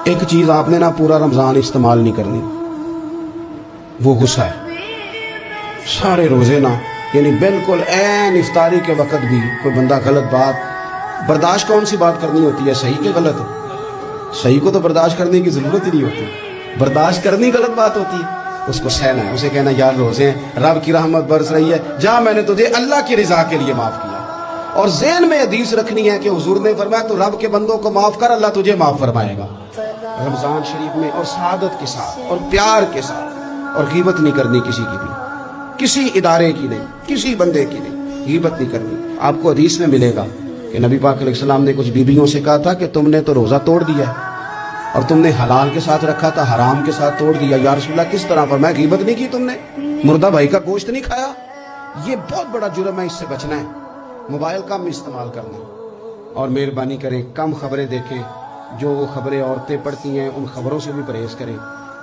ایک چیز آپ نے نا پورا رمضان استعمال نہیں کرنی، وہ غصہ ہے۔ سارے روزے نا یعنی بالکل عین افطاری کے وقت بھی کوئی بندہ غلط بات، برداشت کون سی بات کرنی ہوتی ہے، صحیح کہ غلط؟ صحیح کو تو برداشت کرنے کی ضرورت ہی نہیں ہوتی، برداشت کرنی غلط بات ہوتی ہے، اس کو سہنا ہے، اسے کہنا یار روزے ہیں، رب کی رحمت برس رہی ہے، جا میں نے تجھے اللہ کی رضا کے لیے معاف کیا۔ اور ذہن میں حدیث رکھنی ہے کہ حضور نے فرمایا تو رب کے بندوں کو معاف کر، اللہ تجھے معاف فرمائے گا۔ رمضان شریف میں اور سعادت کے ساتھ اور پیار کے ساتھ، اور غیبت نہیں کرنی کسی کی بھی، کسی ادارے کی نہیں، کسی بندے کی نہیں، غیبت نہیں کرنی۔ آپ کو حدیث میں ملے گا کہ نبی پاک علیہ السلام نے کچھ بیویوں سے کہا تھا کہ تم نے تو روزہ توڑ دیا ہے اور تم نے حلال کے ساتھ رکھا تھا، حرام کے ساتھ توڑ دیا۔ یا رسول اللہ کس طرح؟ فرمایا غیبت نہیں کی تم نے، مردہ بھائی کا گوشت نہیں کھایا۔ یہ بہت بڑا جرم ہے، اس سے بچنا ہے۔ موبائل کم استعمال کرنا، اور مہربانی کریں کم خبریں دیکھیں، جو خبریں عورتیں پڑھتی ہیں ان خبروں سے بھی پرہیز کریں۔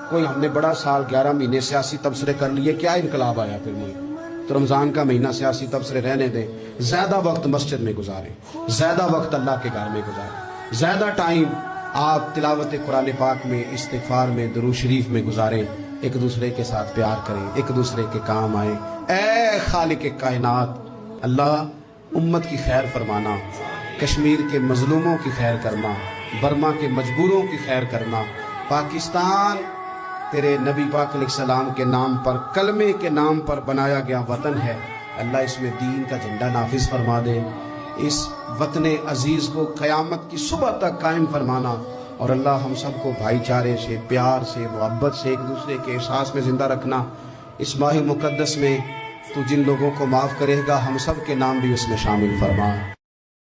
کوئی ہم نے بڑا سال 11 مہینے سیاسی تبصرے کر لیے، کیا انقلاب آیا پھر ملک؟ تو رمضان کا مہینہ سیاسی تبصرے رہنے دیں، زیادہ وقت مسجد میں گزاریں، زیادہ وقت اللہ کے گھر میں گزاریں، زیادہ ٹائم آپ تلاوت قرآن پاک میں، استغفار میں، درود شریف میں گزاریں، ایک دوسرے کے ساتھ پیار کریں، ایک دوسرے کے کام آئیں۔ اے خالق کائنات، اللہ امت کی خیر فرمانا، کشمیر کے مظلوموں کی خیر کرنا، برما کے مجبوروں کی خیر کرنا۔ پاکستان تیرے نبی پاک علیہ السلام کے نام پر، کلمے کے نام پر بنایا گیا وطن ہے، اللہ اس میں دین کا جھنڈا نافذ فرما دے، اس وطن عزیز کو قیامت کی صبح تک قائم فرمانا، اور اللہ ہم سب کو بھائی چارے سے، پیار سے، محبت سے، ایک دوسرے کے احساس میں زندہ رکھنا۔ اس ماہ مقدس میں تو جن لوگوں کو معاف کرے گا ہم سب کے نام بھی اس میں شامل فرما۔